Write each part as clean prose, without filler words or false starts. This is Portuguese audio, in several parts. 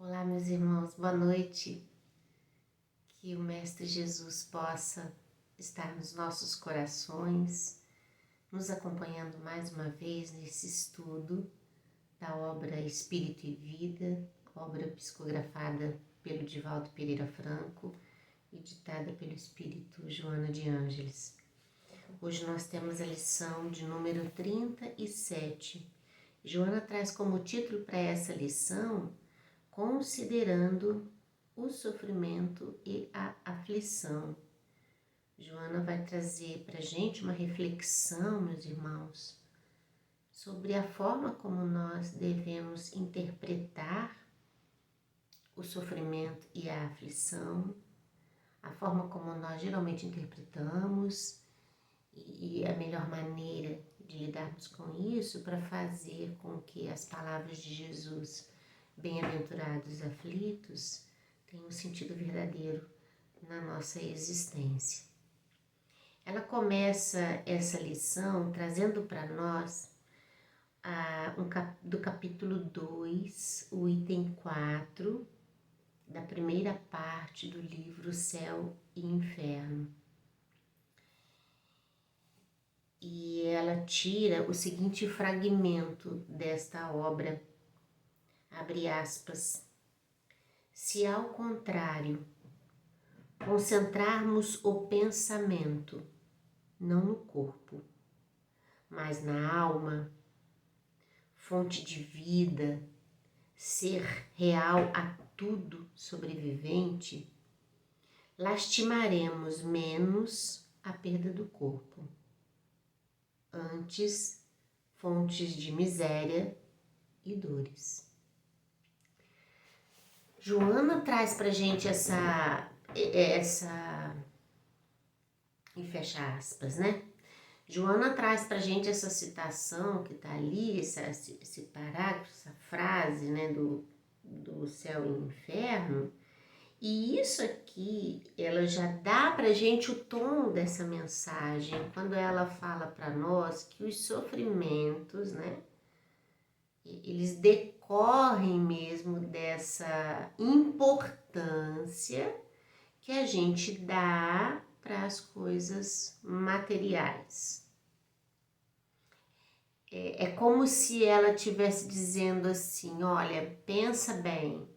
Olá, meus irmãos, boa noite. Que o Mestre Jesus possa estar nos nossos corações, nos acompanhando mais uma vez nesse estudo da obra Espírito e Vida, obra psicografada pelo Divaldo Pereira Franco e ditada pelo Espírito Joana de Ângeles. Hoje nós temos a lição de número 37. Joana traz como título para essa lição considerando o sofrimento e a aflição. Joana vai trazer para a gente uma reflexão, meus irmãos, sobre a forma como nós devemos interpretar o sofrimento e a aflição, a forma como nós geralmente interpretamos e a melhor maneira de lidarmos com isso para fazer com que as palavras de Jesus, bem-aventurados aflitos, tenham um sentido verdadeiro na nossa existência. Ela começa essa lição trazendo para nós do capítulo 2, o item 4, da primeira parte do livro Céu e Inferno. E ela tira o seguinte fragmento desta obra, abre aspas: se ao contrário concentrarmos o pensamento não no corpo, mas na alma, fonte de vida, ser real a tudo sobrevivente, lastimaremos menos a perda do corpo. Antes, fontes de miséria e dores. Joana traz pra gente essa e fecha aspas, né? Joana traz pra gente essa citação que tá ali, esse parágrafo, essa frase, né, do céu e inferno. E isso aqui, ela já dá pra gente o tom dessa mensagem, quando ela fala para nós que os sofrimentos, né, eles decorrem mesmo dessa importância que a gente dá para as coisas materiais. É como se ela estivesse dizendo assim, olha, pensa bem,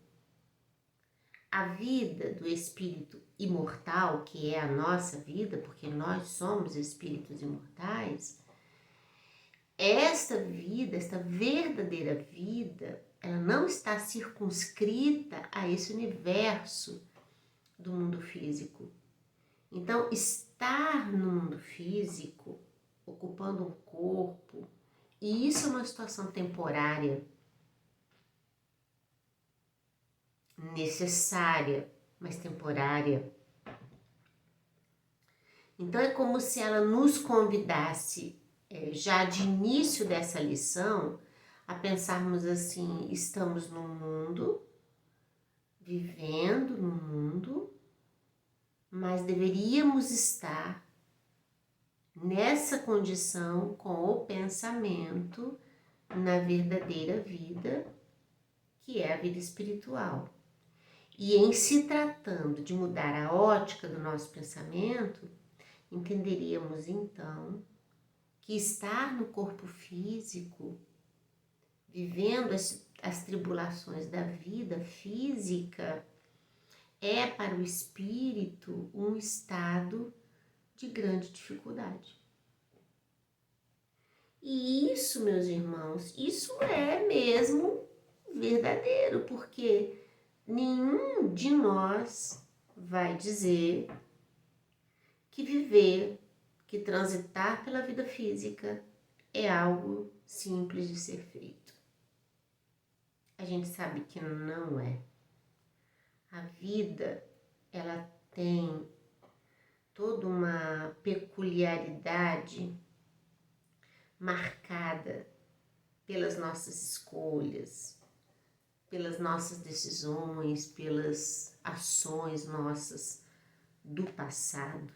a vida do espírito imortal, que é a nossa vida, porque nós somos espíritos imortais, esta vida, esta verdadeira vida, ela não está circunscrita a esse universo do mundo físico. Então, estar no mundo físico, ocupando um corpo, e isso é uma situação temporária, necessária, mas temporária. Então é como se ela nos convidasse, já de início dessa lição, a pensarmos assim, estamos no mundo, vivendo no mundo, mas deveríamos estar nessa condição com o pensamento na verdadeira vida, que é a vida espiritual. E em se tratando de mudar a ótica do nosso pensamento, entenderíamos então que estar no corpo físico, vivendo as tribulações da vida física, é para o espírito um estado de grande dificuldade. E isso, meus irmãos, isso é mesmo verdadeiro, porque nenhum de nós vai dizer que viver, que transitar pela vida física é algo simples de ser feito. A gente sabe que não é. A vida, ela tem toda uma peculiaridade marcada pelas nossas escolhas, pelas nossas decisões, pelas ações nossas do passado.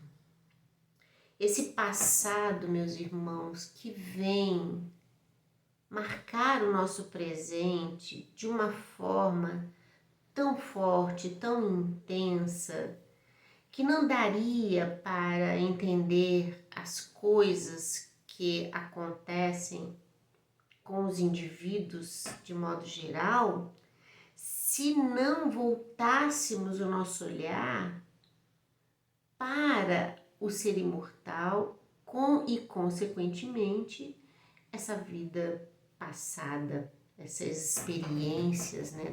Esse passado, meus irmãos, que vem marcar o nosso presente de uma forma tão forte, tão intensa, que não daria para entender as coisas que acontecem com os indivíduos de modo geral, se não voltássemos o nosso olhar para o ser imortal e, consequentemente, essa vida passada, essas experiências, né,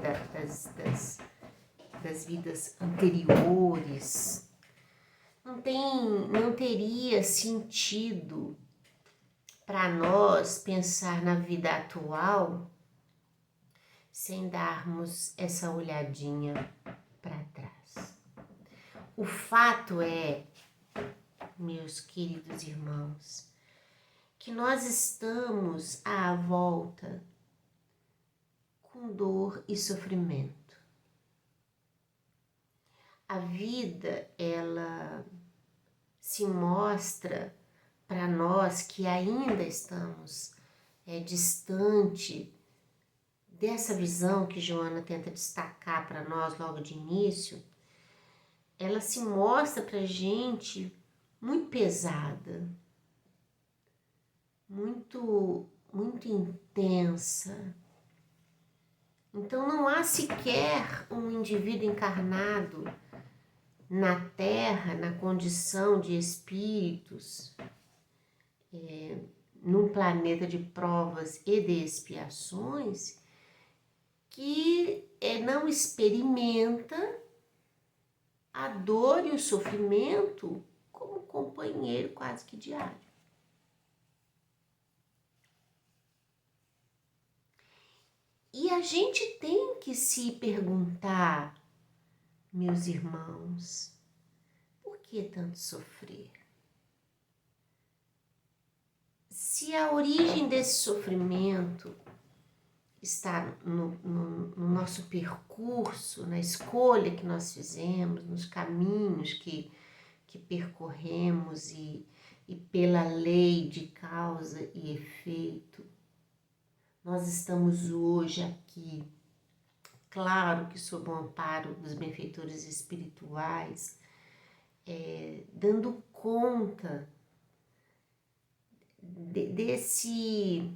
das vidas anteriores. Não teria sentido para nós pensar na vida atual sem darmos essa olhadinha para trás. O fato é, meus queridos irmãos, que nós estamos à volta com dor e sofrimento. A vida, ela se mostra para nós que ainda estamos distante dessa visão que Joana tenta destacar para nós logo de início. Ela se mostra para a gente muito pesada, muito intensa. Então não há sequer um indivíduo encarnado na Terra, na condição de espíritos, num planeta de provas e de expiações, que não experimenta a dor e o sofrimento como companheiro quase que diário. E a gente tem que se perguntar, meus irmãos, por que tanto sofrer? Se a origem desse sofrimento está no nosso percurso, na escolha que nós fizemos, nos caminhos que percorremos e pela lei de causa e efeito, nós estamos hoje aqui, claro que sob o amparo dos benfeitores espirituais, dando conta desse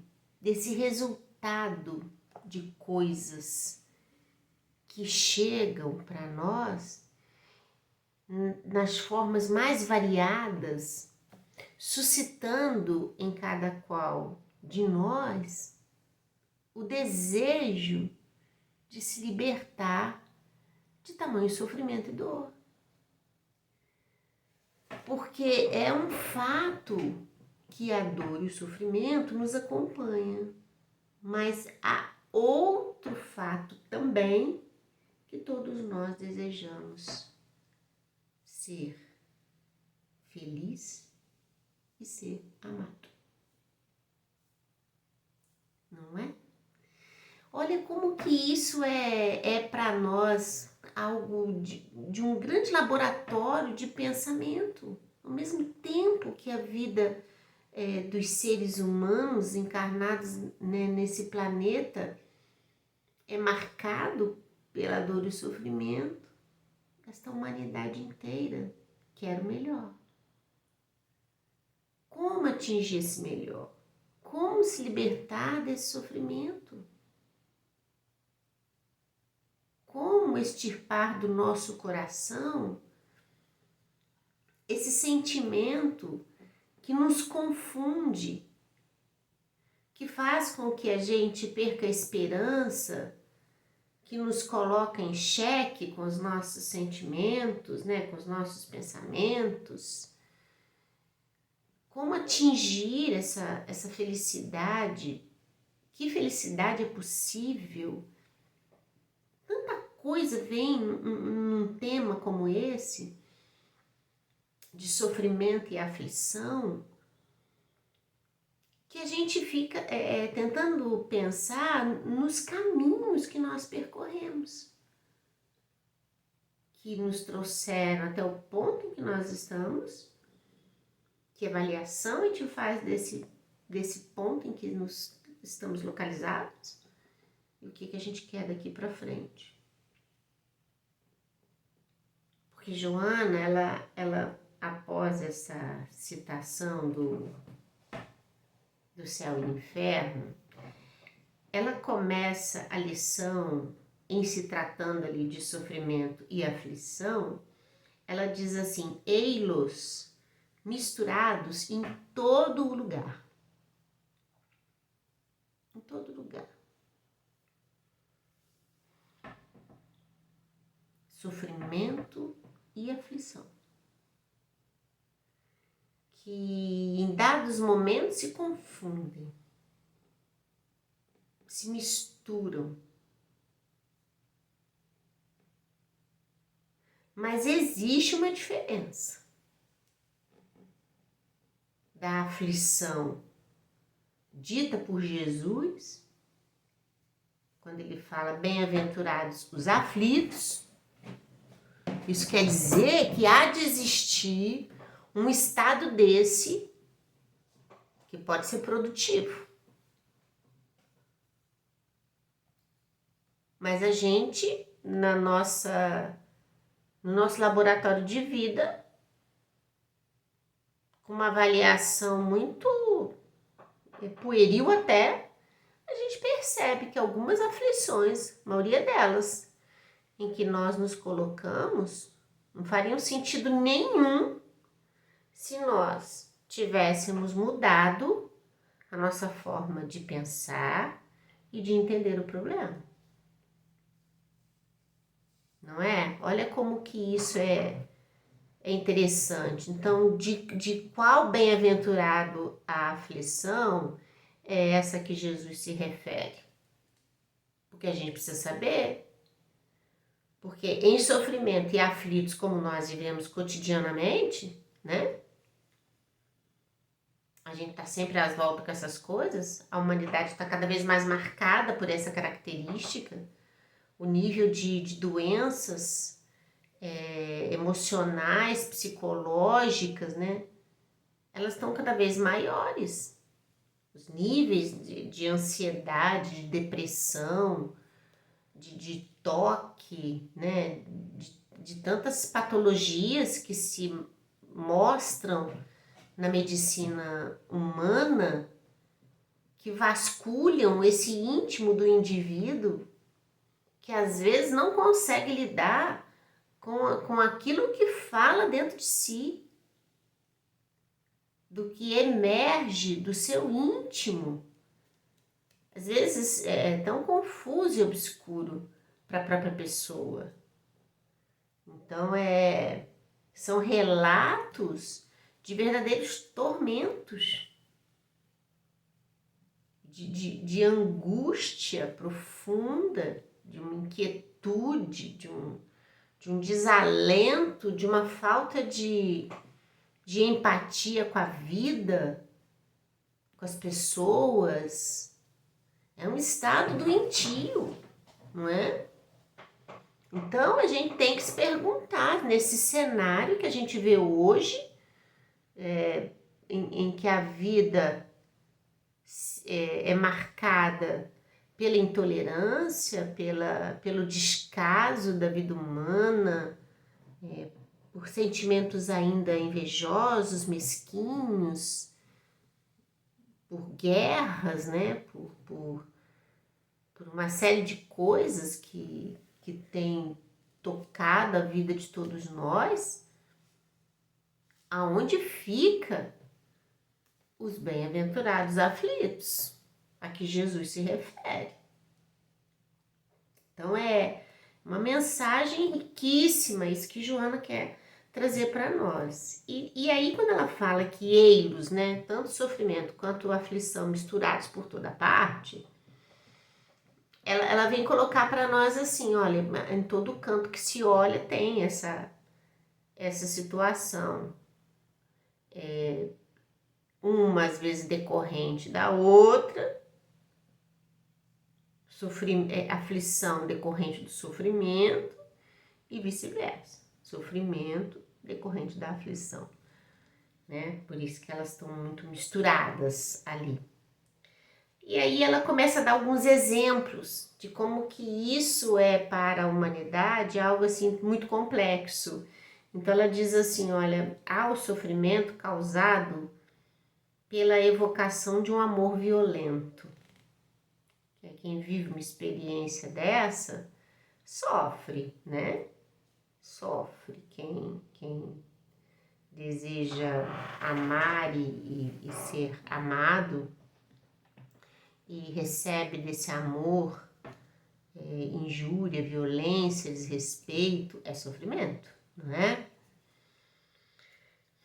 resultado de coisas que chegam para nós nas formas mais variadas, suscitando em cada qual de nós o desejo de se libertar de tamanho sofrimento e dor. Porque é um fato que a dor e o sofrimento nos acompanham, mas há outro fato também que todos nós desejamos: ser feliz e ser amado. Não é? Olha como que isso é para nós algo de um grande laboratório de pensamento. Ao mesmo tempo que a vida dos seres humanos encarnados, né, nesse planeta é marcado pela dor e o sofrimento, esta humanidade inteira quer o melhor. Como atingir esse melhor? Como se libertar desse sofrimento? Como extirpar do nosso coração esse sentimento que nos confunde, que faz com que a gente perca a esperança, que nos coloca em xeque com os nossos sentimentos, né, com os nossos pensamentos? Como atingir essa felicidade? Que felicidade é possível? Tanta coisa vem num tema como esse, de sofrimento e aflição, que a gente fica tentando pensar nos caminhos que nós percorremos, que nos trouxeram até o ponto em que nós estamos. Que avaliação a gente faz desse ponto em que estamos localizados e o que a gente quer daqui para frente. Porque Joana, ela após essa citação do céu e inferno, ela começa a lição em se tratando ali de sofrimento e aflição, ela diz assim, ei-los misturados em todo o lugar. Em todo lugar. Sofrimento e aflição. Que em dados momentos se confundem, se misturam. Mas existe uma diferença da aflição dita por Jesus, quando ele fala bem-aventurados os aflitos. Isso quer dizer que há de existir um estado desse que pode ser produtivo. Mas a gente, no nosso laboratório de vida, com uma avaliação muito pueril até, a gente percebe que algumas aflições, a maioria delas, em que nós nos colocamos, não fariam sentido nenhum se nós tivéssemos mudado a nossa forma de pensar e de entender o problema. Não é? Olha como que isso é interessante. Então, de qual bem-aventurado a aflição é essa que Jesus se refere? Porque a gente precisa saber. Porque em sofrimento e aflitos, como nós vivemos cotidianamente, né? A gente está sempre às voltas com essas coisas. A humanidade está cada vez mais marcada por essa característica. O nível de doenças emocionais, psicológicas, né? Elas estão cada vez maiores. Os níveis de ansiedade, de depressão, de toque, né? De tantas patologias que se mostram na medicina humana, que vasculham esse íntimo do indivíduo, que às vezes não consegue lidar com aquilo que fala dentro de si, do que emerge do seu íntimo. Às vezes é tão confuso e obscuro para a própria pessoa. Então são relatos de verdadeiros tormentos, de angústia profunda, de uma inquietude, de um desalento, de uma falta de empatia com a vida, com as pessoas. É um estado doentio, não é? Então, a gente tem que se perguntar, nesse cenário que a gente vê hoje, em que a vida é marcada pela intolerância, pelo descaso da vida humana, por sentimentos ainda invejosos, mesquinhos, por guerras, né? Por uma série de coisas que tem tocado a vida de todos nós, aonde fica os bem-aventurados aflitos, a que Jesus se refere. Então é uma mensagem riquíssima, isso que Joana quer trazer para nós. E aí quando ela fala que eiros, né, tanto sofrimento quanto aflição misturados por toda parte, ela vem colocar para nós assim, olha, em todo canto que se olha tem essa situação. Uma às vezes decorrente da outra, aflição decorrente do sofrimento e vice-versa, sofrimento decorrente da aflição, né? Por isso que elas estão muito misturadas ali. E aí ela começa a dar alguns exemplos de como que isso é para a humanidade algo assim muito complexo Então ela diz assim, olha, há o sofrimento causado pela evocação de um amor violento. Quem vive uma experiência dessa sofre, né? Sofre. Quem deseja amar e ser amado e recebe desse amor injúria, violência, desrespeito, é sofrimento, não é?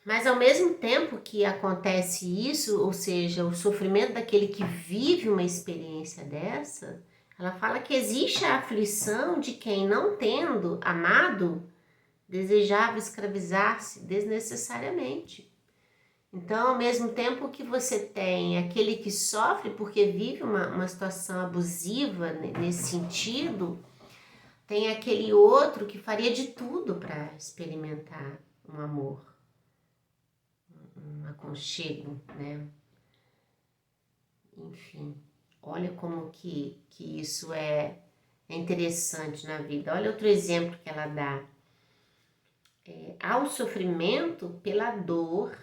Mas ao mesmo tempo que acontece isso, ou seja, o sofrimento daquele que vive uma experiência dessa, ela fala que existe a aflição de quem, não tendo amado, desejava escravizar-se desnecessariamente. Então, ao mesmo tempo que você tem aquele que sofre porque vive uma situação abusiva nesse sentido, tem aquele outro que faria de tudo para experimentar um amor, um aconchego, né? Enfim, olha como que isso é interessante na vida. Olha outro exemplo que ela dá. Há o sofrimento pela dor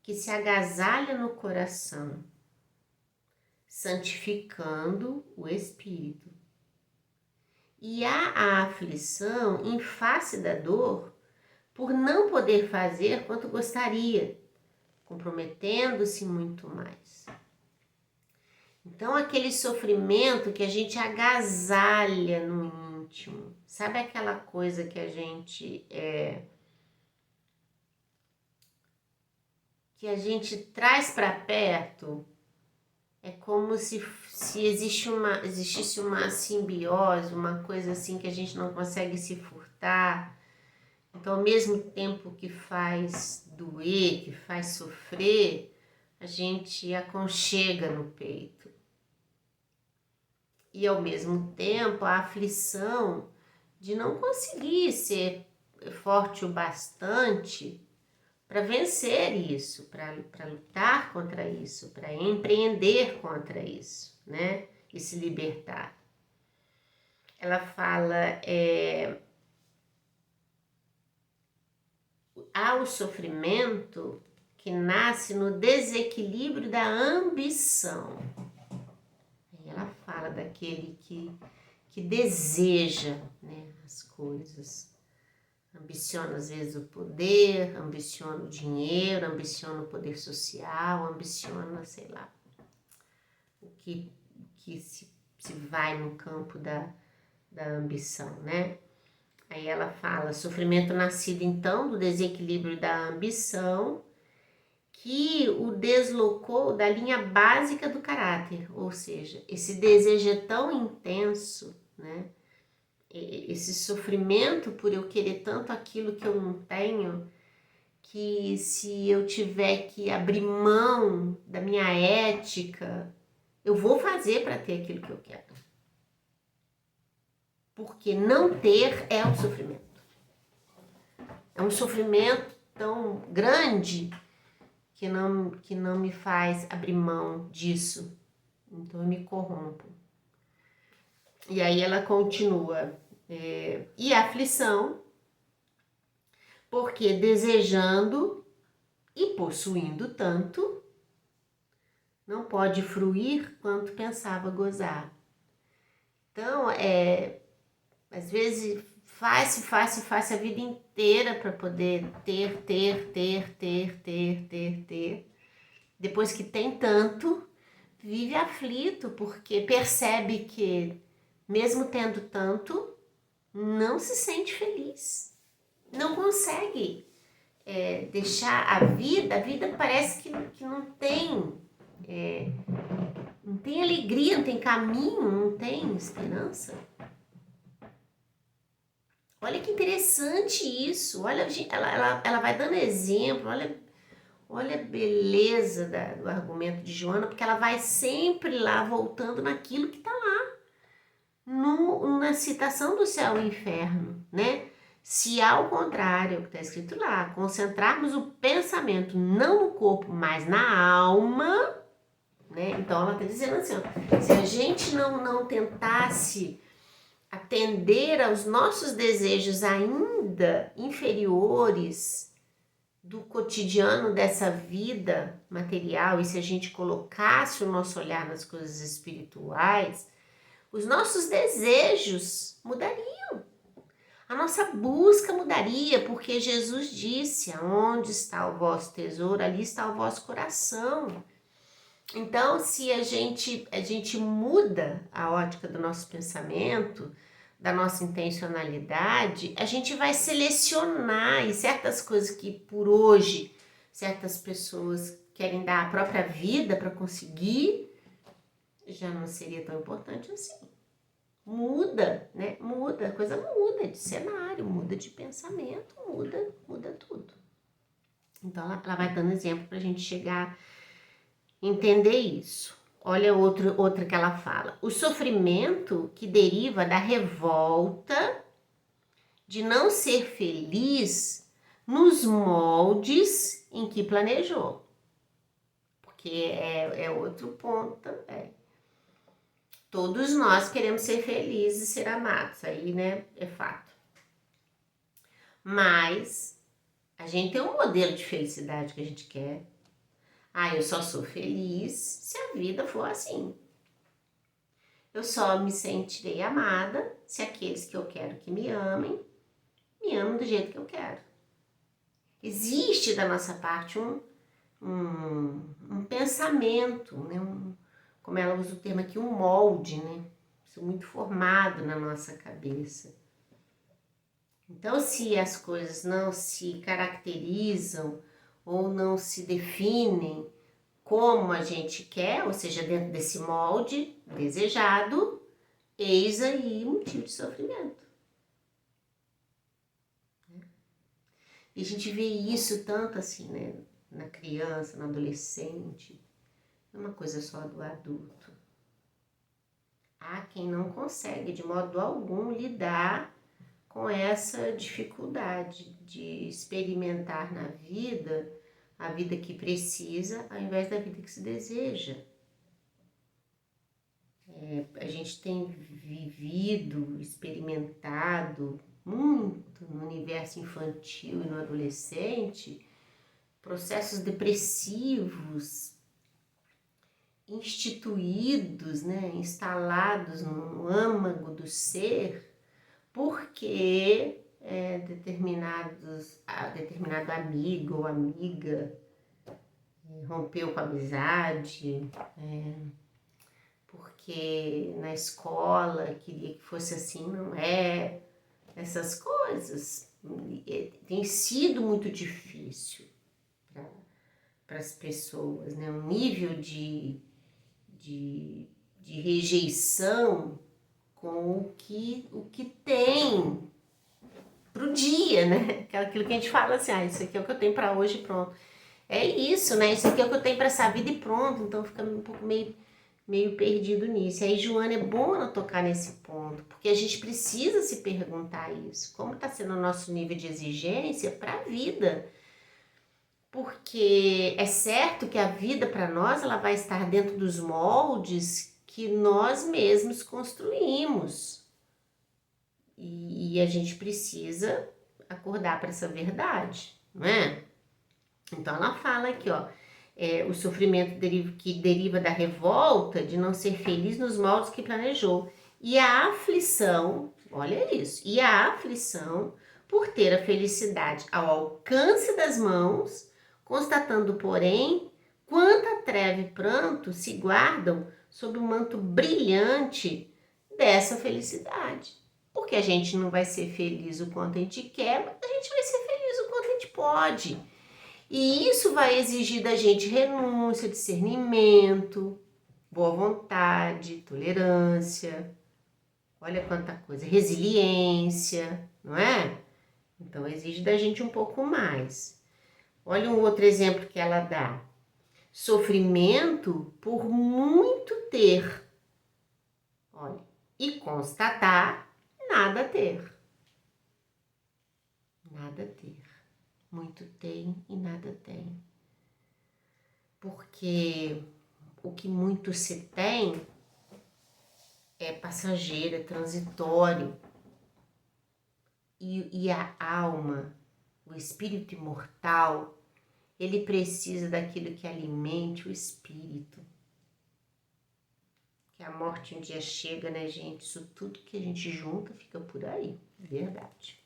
que se agasalha no coração, santificando o espírito. E há a aflição em face da dor por não poder fazer quanto gostaria, comprometendo-se muito mais. Então, aquele sofrimento que a gente agasalha no íntimo, sabe aquela coisa que a gente traz para perto? É como se existisse uma simbiose, uma coisa assim que a gente não consegue se furtar. Então, ao mesmo tempo que faz doer, que faz sofrer, a gente aconchega no peito. E ao mesmo tempo a aflição de não conseguir ser forte o bastante para vencer isso, para lutar contra isso, para empreender contra isso, né? E se libertar. Ela fala, há o sofrimento que nasce no desequilíbrio da ambição. Ela fala daquele que deseja, né, as coisas. Ambiciona às vezes o poder, ambiciona o dinheiro, ambiciona o poder social, ambiciona, sei lá, o que se vai no campo da ambição, né? Aí ela fala, sofrimento nascido então do desequilíbrio da ambição, que o deslocou da linha básica do caráter, ou seja, esse desejo é tão intenso, né? Esse sofrimento por eu querer tanto aquilo que eu não tenho, que se eu tiver que abrir mão da minha ética, eu vou fazer para ter aquilo que eu quero. Porque não ter é um sofrimento. É um sofrimento tão grande que não me faz abrir mão disso. Então eu me corrompo. E aí ela continua. E a aflição, porque desejando e possuindo tanto, não pode fruir quanto pensava gozar. Então, às vezes faz a vida inteira para poder ter. Depois que tem tanto, vive aflito, porque percebe que, mesmo tendo tanto, não se sente feliz. Não consegue deixar a vida parece que não tem, não tem alegria, não tem caminho, não tem esperança. Olha que interessante isso, olha, ela vai dando exemplo, olha a beleza do argumento de Joana, porque ela vai sempre lá voltando naquilo que está lá, na citação do céu e inferno, né? Se ao contrário, o que está escrito lá, concentrarmos o pensamento não no corpo, mas na alma, né? Então ela está dizendo assim, ó, se a gente não tentasse atender aos nossos desejos ainda inferiores do cotidiano dessa vida material, e se a gente colocasse o nosso olhar nas coisas espirituais, os nossos desejos mudariam. A nossa busca mudaria, porque Jesus disse: aonde está o vosso tesouro, ali está o vosso coração. Então, se a gente muda a ótica do nosso pensamento, da nossa intencionalidade, a gente vai selecionar, e certas coisas que por hoje certas pessoas querem dar a própria vida para conseguir, já não seria tão importante assim. Muda, né? Muda, a coisa muda de cenário, muda de pensamento, muda tudo. Então ela vai dando exemplo para a gente chegar a entender isso. Olha outra que ela fala. O sofrimento que deriva da revolta de não ser feliz nos moldes em que planejou. Porque é outro ponto também. Todos nós queremos ser felizes e ser amados, aí, né, é fato. Mas a gente tem um modelo de felicidade que a gente quer. Eu só sou feliz se a vida for assim. Eu só me sentirei amada se aqueles que eu quero que me amem do jeito que eu quero. Existe da nossa parte um pensamento, né, como ela usa o termo aqui, um molde, né? Isso muito formado na nossa cabeça. Então, se as coisas não se caracterizam ou não se definem como a gente quer, ou seja, dentro desse molde desejado, eis aí motivo de sofrimento. E a gente vê isso tanto assim, né? Na criança, no adolescente. Não é uma coisa só do adulto. Há quem não consegue de modo algum lidar com essa dificuldade de experimentar na vida a vida que precisa ao invés da vida que se deseja. A gente tem vivido, experimentado muito no universo infantil e no adolescente processos depressivos instituídos, né, instalados no âmago do ser, porque determinado amigo ou amiga rompeu com a amizade, porque na escola queria que fosse assim, não é, essas coisas. Tem sido muito difícil para as pessoas, né? Um nível de rejeição com o que tem pro dia, né? Aquilo que a gente fala assim, isso aqui é o que eu tenho para hoje, pronto. É isso, né? Isso aqui é o que eu tenho para essa vida e pronto. Então fica um pouco meio perdido nisso. E aí, Joana, é bom ela tocar nesse ponto, porque a gente precisa se perguntar isso. Como está sendo o nosso nível de exigência para a vida? Porque é certo que a vida para nós ela vai estar dentro dos moldes que nós mesmos construímos. E a gente precisa acordar para essa verdade, não é? Então ela fala aqui, ó, o sofrimento que deriva da revolta de não ser feliz nos moldes que planejou. E a aflição, olha isso, e a aflição por ter a felicidade ao alcance das mãos, constatando, porém, quanta treva e pranto se guardam sob o manto brilhante dessa felicidade. Porque a gente não vai ser feliz o quanto a gente quer, mas a gente vai ser feliz o quanto a gente pode. E isso vai exigir da gente renúncia, discernimento, boa vontade, tolerância, olha quanta coisa, resiliência, não é? Então exige da gente um pouco mais. Olha um outro exemplo que ela dá. Sofrimento por muito ter. Olha, e constatar nada ter. Nada ter. Muito tem e nada tem. Porque o que muito se tem é passageiro, é transitório. E a alma, o espírito imortal, ele precisa daquilo que alimente o espírito. Que a morte um dia chega, né, gente? Isso tudo que a gente junta fica por aí, verdade.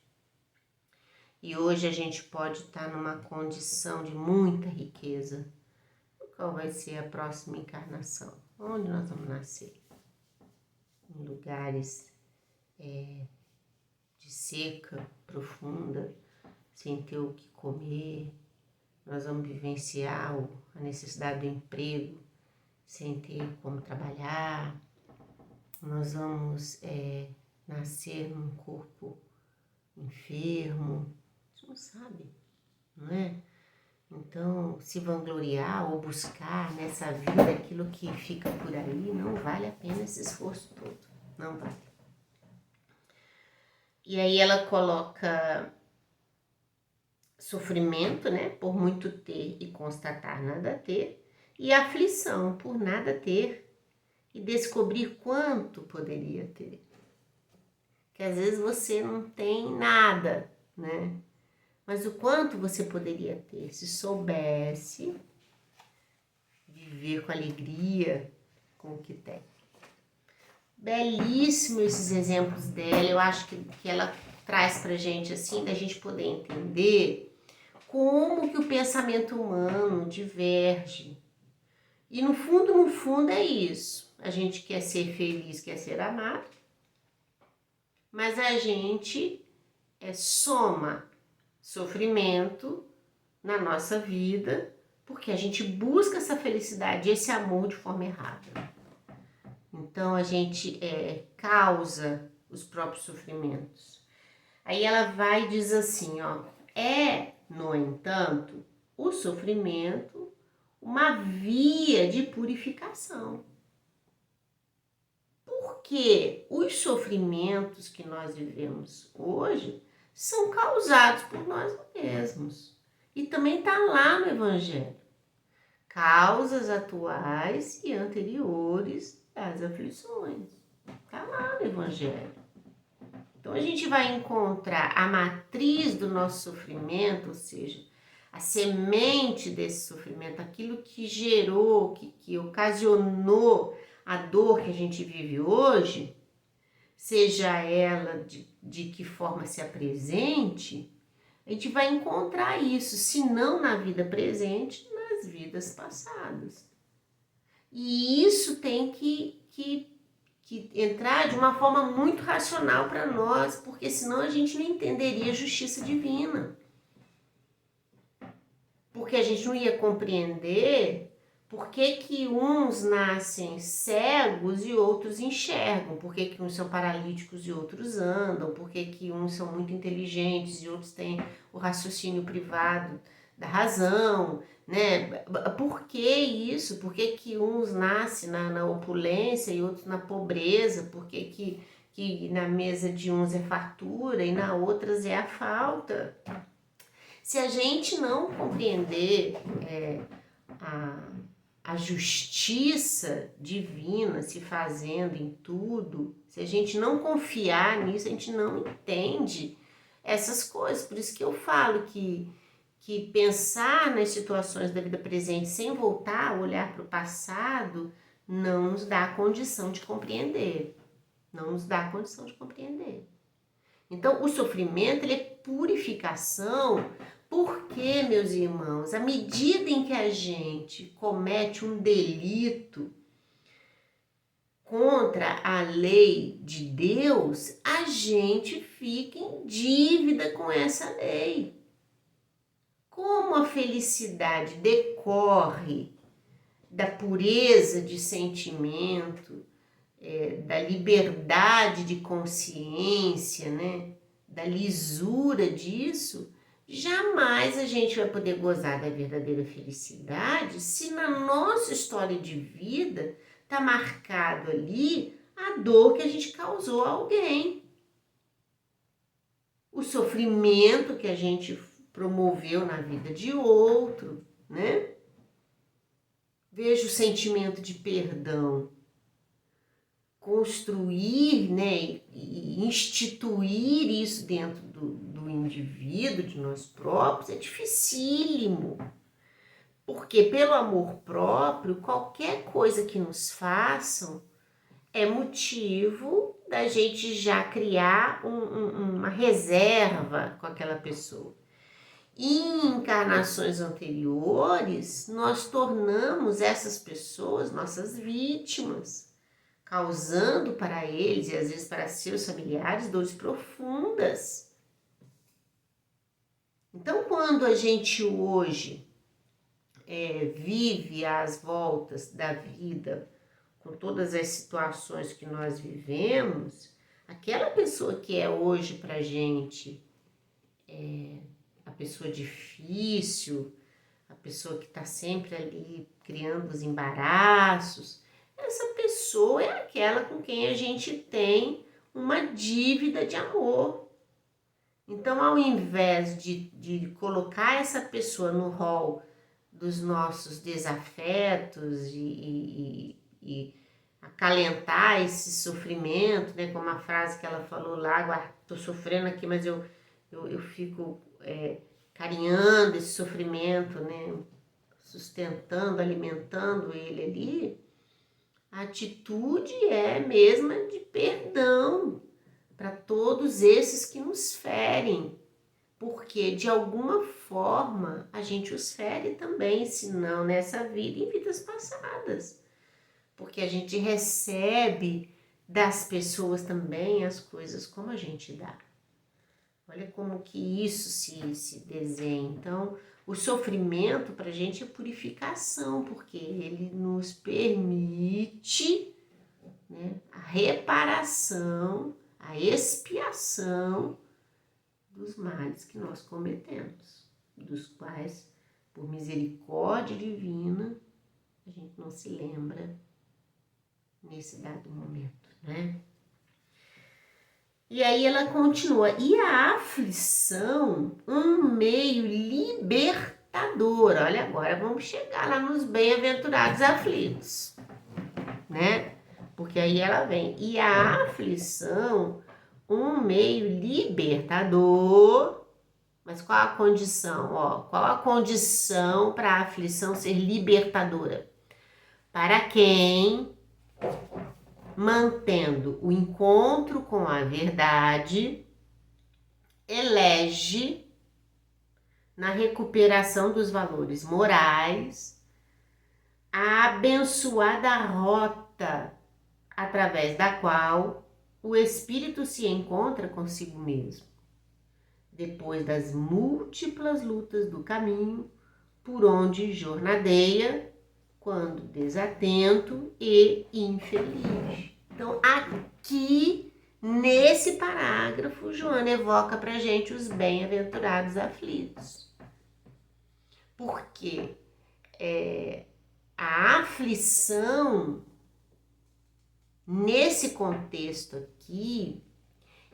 E hoje a gente pode estar numa condição de muita riqueza. Qual vai ser a próxima encarnação? Onde nós vamos nascer? Em lugares de seca profunda, sem ter o que comer. Nós vamos vivenciar a necessidade do emprego, sem ter como trabalhar. Nós vamos nascer num corpo enfermo. A gente não sabe, não é? Então, se vangloriar ou buscar nessa vida aquilo que fica por aí, não vale a pena esse esforço todo. Não vale. E aí ela coloca sofrimento, né? Por muito ter e constatar nada ter. E aflição por nada ter e descobrir quanto poderia ter. Que às vezes você não tem nada, né? Mas o quanto você poderia ter se soubesse viver com alegria com o que tem. Belíssimo esses exemplos dela. Eu acho que ela traz pra gente assim, da gente poder entender como que o pensamento humano diverge. E no fundo é isso. A gente quer ser feliz, quer ser amado, mas a gente soma sofrimento na nossa vida, porque a gente busca essa felicidade, esse amor de forma errada. Então a gente causa os próprios sofrimentos. Aí ela vai e diz assim, ó, no entanto, o sofrimento uma via de purificação. Porque os sofrimentos que nós vivemos hoje são causados por nós mesmos. E também está lá no Evangelho. Causas atuais e anteriores das aflições. Está lá no Evangelho. Então a gente vai encontrar a matriz do nosso sofrimento, ou seja, a semente desse sofrimento, aquilo que gerou, que ocasionou a dor que a gente vive hoje, seja ela de que forma se apresente, a gente vai encontrar isso, se não na vida presente, nas vidas passadas. E isso tem que entrar de uma forma muito racional para nós, porque senão a gente não entenderia a justiça divina. Porque a gente não ia compreender por que uns nascem cegos e outros enxergam, por que uns são paralíticos e outros andam, por que uns são muito inteligentes e outros têm o raciocínio privado da razão, né? Por que isso? Por que uns nascem na opulência e outros na pobreza? Por que na mesa de uns é fartura e na outras é a falta? Se a gente não compreender a justiça divina se fazendo em tudo, se a gente não confiar nisso, a gente não entende essas coisas. Por isso que eu falo que pensar nas situações da vida presente sem voltar a olhar para o passado não nos dá a condição de compreender. Não nos dá a condição de compreender. Então, o sofrimento ele é purificação. Porque, meus irmãos, à medida em que a gente comete um delito contra a lei de Deus, a gente fica em dívida com essa lei. Como a felicidade decorre da pureza de sentimento, da liberdade de consciência, né? Da lisura disso, jamais a gente vai poder gozar da verdadeira felicidade se na nossa história de vida está marcado ali a dor que a gente causou a alguém. O sofrimento que a gente promoveu na vida de outro, né? Veja o sentimento de perdão. construir, né, e instituir isso dentro do indivíduo, de nós próprios, é dificílimo. Porque pelo amor próprio, qualquer coisa que nos façam é motivo da gente já criar uma reserva com aquela pessoa. Em encarnações anteriores, nós tornamos essas pessoas nossas vítimas, causando para eles e às vezes para seus familiares dores profundas. Então, quando a gente hoje vive às voltas da vida, com todas as situações que nós vivemos, aquela pessoa que é hoje pra gente a pessoa difícil, a pessoa que está sempre ali criando os embaraços, essa pessoa é aquela com quem a gente tem uma dívida de amor. Então, ao invés de colocar essa pessoa no rol dos nossos desafetos e acalentar esse sofrimento, né? Como a frase que ela falou lá, tô sofrendo aqui, mas eu fico carinhando esse sofrimento, né? Sustentando, alimentando ele ali. A atitude é mesma de perdão para todos esses que nos ferem, porque de alguma forma a gente os fere também, se não nessa vida, em vidas passadas. Porque a gente recebe das pessoas também as coisas como a gente dá. Olha como que isso se desenha. Então, o sofrimento para a gente é purificação, porque ele nos permite, né, a reparação, a expiação dos males que nós cometemos, dos quais, por misericórdia divina, a gente não se lembra nesse dado momento, né? E aí ela continua, e a aflição, um meio libertador. Olha, agora vamos chegar lá nos bem-aventurados aflitos, né? Porque aí ela vem, e a aflição, um meio libertador. Mas qual a condição? Qual a condição para a aflição ser libertadora? Para quem, mantendo o encontro com a verdade, elege, na recuperação dos valores morais, a abençoada rota através da qual o espírito se encontra consigo mesmo, depois das múltiplas lutas do caminho por onde jornadeia, quando desatento e infeliz. Então, aqui, nesse parágrafo, Joana evoca pra gente os bem-aventurados aflitos. Porque a aflição, nesse contexto aqui,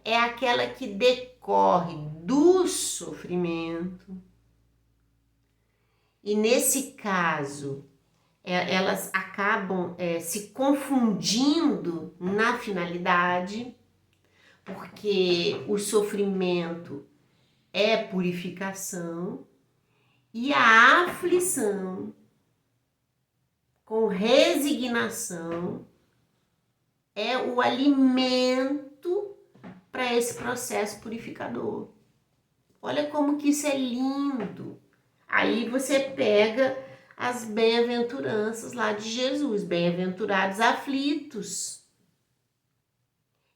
é aquela que decorre do sofrimento. E nesse caso, elas acabam se confundindo na finalidade, porque o sofrimento é purificação e a aflição, com resignação, é o alimento para esse processo purificador. Olha como que isso é lindo. Aí você pega as bem-aventuranças lá de Jesus, bem-aventurados aflitos.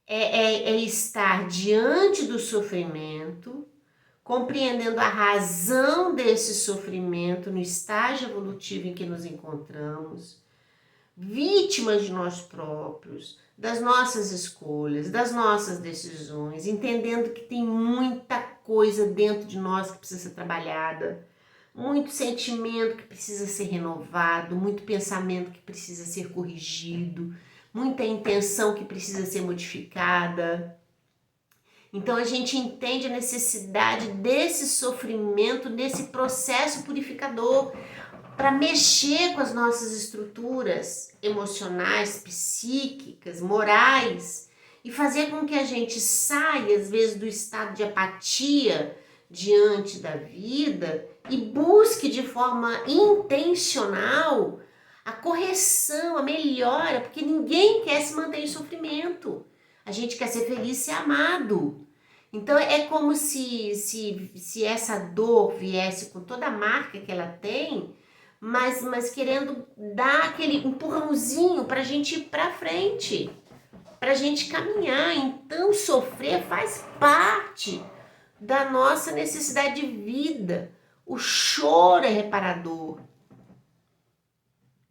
É estar diante do sofrimento, compreendendo a razão desse sofrimento no estágio evolutivo em que nos encontramos, vítimas de nós próprios, das nossas escolhas, das nossas decisões, entendendo que tem muita coisa dentro de nós que precisa ser trabalhada, muito sentimento que precisa ser renovado, muito pensamento que precisa ser corrigido, muita intenção que precisa ser modificada. Então a gente entende a necessidade desse sofrimento, desse processo purificador. para mexer com as nossas estruturas emocionais, psíquicas, morais e fazer com que a gente saia, às vezes, do estado de apatia diante da vida e busque de forma intencional a correção, a melhora, porque ninguém quer se manter em sofrimento. A gente quer ser feliz e ser amado. Então é como se essa dor viesse com toda a marca que ela tem, mas querendo dar aquele empurrãozinho para a gente ir para frente, para a gente caminhar. Então sofrer faz parte da nossa necessidade de vida. O choro é reparador.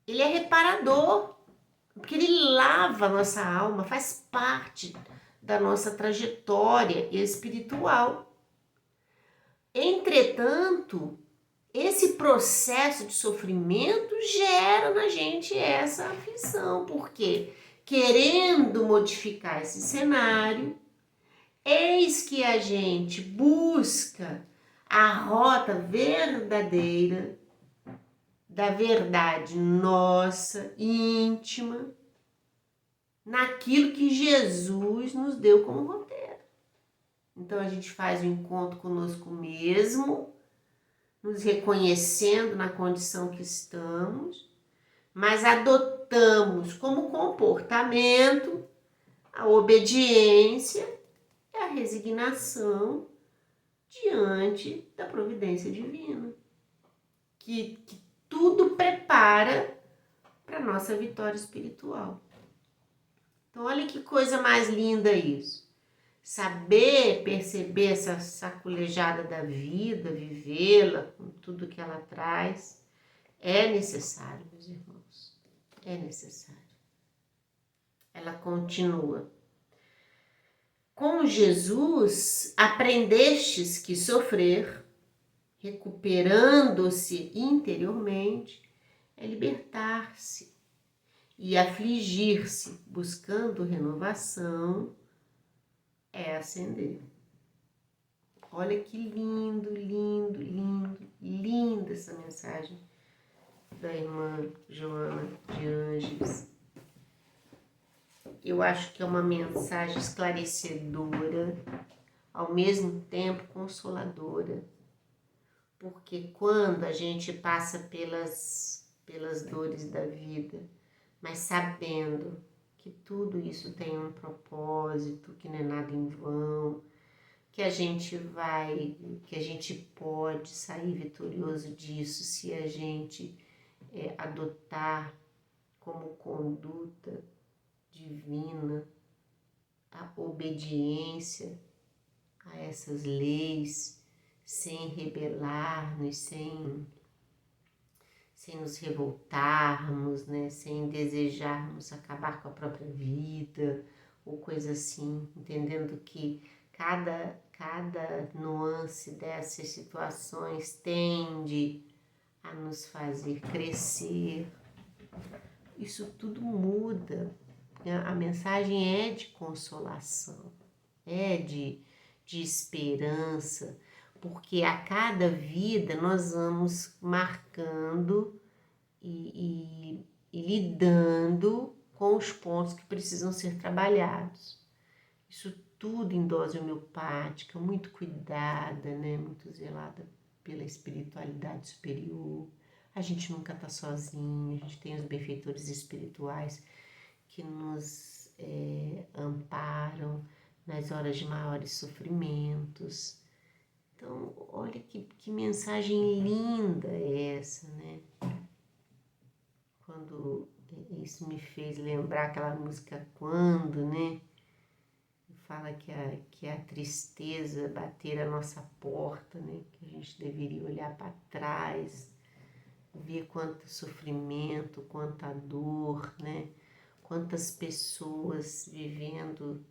Ele é reparador, porque ele lava a nossa alma, faz parte da nossa trajetória espiritual. Entretanto, esse processo de sofrimento gera na gente essa aflição, porque querendo modificar esse cenário, eis que a gente busca a rota verdadeira, da verdade nossa, íntima, naquilo que Jesus nos deu como roteiro. Então a gente faz o encontro conosco mesmo, nos reconhecendo na condição que estamos, mas adotamos como comportamento a obediência e a resignação diante da providência divina, que tudo prepara para a nossa vitória espiritual. Então olha que coisa mais linda isso. Saber perceber essa sacolejada da vida, vivê-la com tudo que ela traz, é necessário, meus irmãos. É necessário. Ela continua. Com Jesus, aprendestes que sofrer, recuperando-se interiormente, é libertar-se e afligir-se, buscando renovação, é ascender. Olha que lindo, lindo, lindo, linda essa mensagem da irmã Joana de Ângeles. Eu acho que é uma mensagem esclarecedora, ao mesmo tempo consoladora, porque quando a gente passa pelas dores da vida, mas sabendo que tudo isso tem um propósito, que não é nada em vão, que a gente pode sair vitorioso disso se a gente adotar como conduta divina a obediência a essas leis, sem rebelar-nos, sem nos revoltarmos, né? Sem desejarmos acabar com a própria vida ou coisa assim, entendendo que cada nuance dessas situações tende a nos fazer crescer. Isso tudo muda. A mensagem é de consolação, é de esperança, porque a cada vida nós vamos marcando e lidando com os pontos que precisam ser trabalhados. Isso tudo em dose homeopática, muito cuidada, né? Muito zelada pela espiritualidade superior. A gente nunca está sozinho, a gente tem os benfeitores espirituais que nos amparam nas horas de maiores sofrimentos. Então, olha que mensagem linda é essa, né? Quando isso me fez lembrar aquela música Quando, né? Fala que a tristeza bater a nossa porta, né? Que a gente deveria olhar para trás, ver quanto sofrimento, quanta dor, né? Quantas pessoas vivendo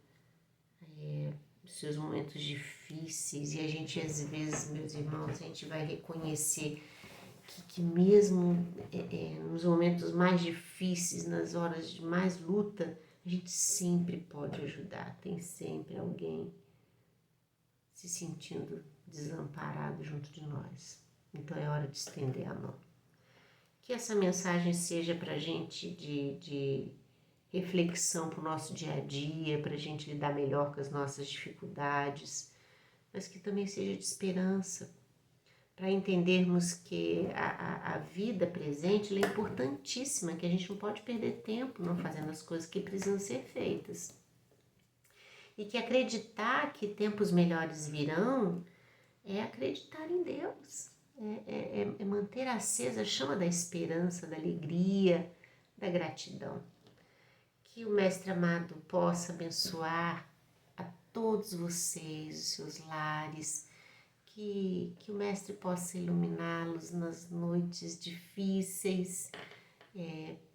seus momentos difíceis, e a gente às vezes, meus irmãos, a gente vai reconhecer que mesmo nos momentos mais difíceis, nas horas de mais luta, a gente sempre pode ajudar, tem sempre alguém se sentindo desamparado junto de nós. Então é hora de estender a mão. Que essa mensagem seja para a gente de reflexão para o nosso dia a dia, para a gente lidar melhor com as nossas dificuldades, mas que também seja de esperança, para entendermos que a vida presente é importantíssima, que a gente não pode perder tempo não fazendo as coisas que precisam ser feitas. E que acreditar que tempos melhores virão é acreditar em Deus, é manter acesa a chama da esperança, da alegria, da gratidão. Que o Mestre amado possa abençoar a todos vocês, os seus lares, que o Mestre possa iluminá-los nas noites difíceis,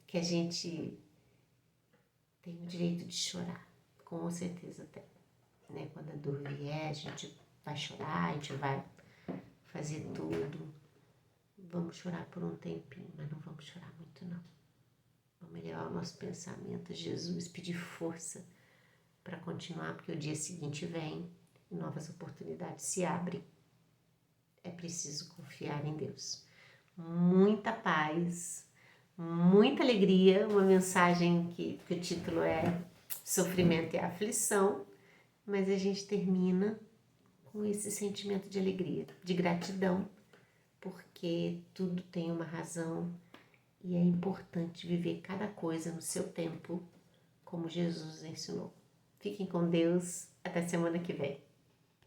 que a gente tem o direito de chorar, com certeza tem. Né? Quando a dor vier, a gente vai chorar, a gente vai fazer tudo. Vamos chorar por um tempinho, mas não vamos chorar muito não. Vamos elevar o nosso pensamento a Jesus, pedir força para continuar, porque o dia seguinte vem e novas oportunidades se abrem. É preciso confiar em Deus. Muita paz, muita alegria, uma mensagem que o título é Sofrimento e Aflição, mas a gente termina com esse sentimento de alegria, de gratidão, porque tudo tem uma razão e é importante viver cada coisa no seu tempo, como Jesus ensinou. Fiquem com Deus, até semana que vem.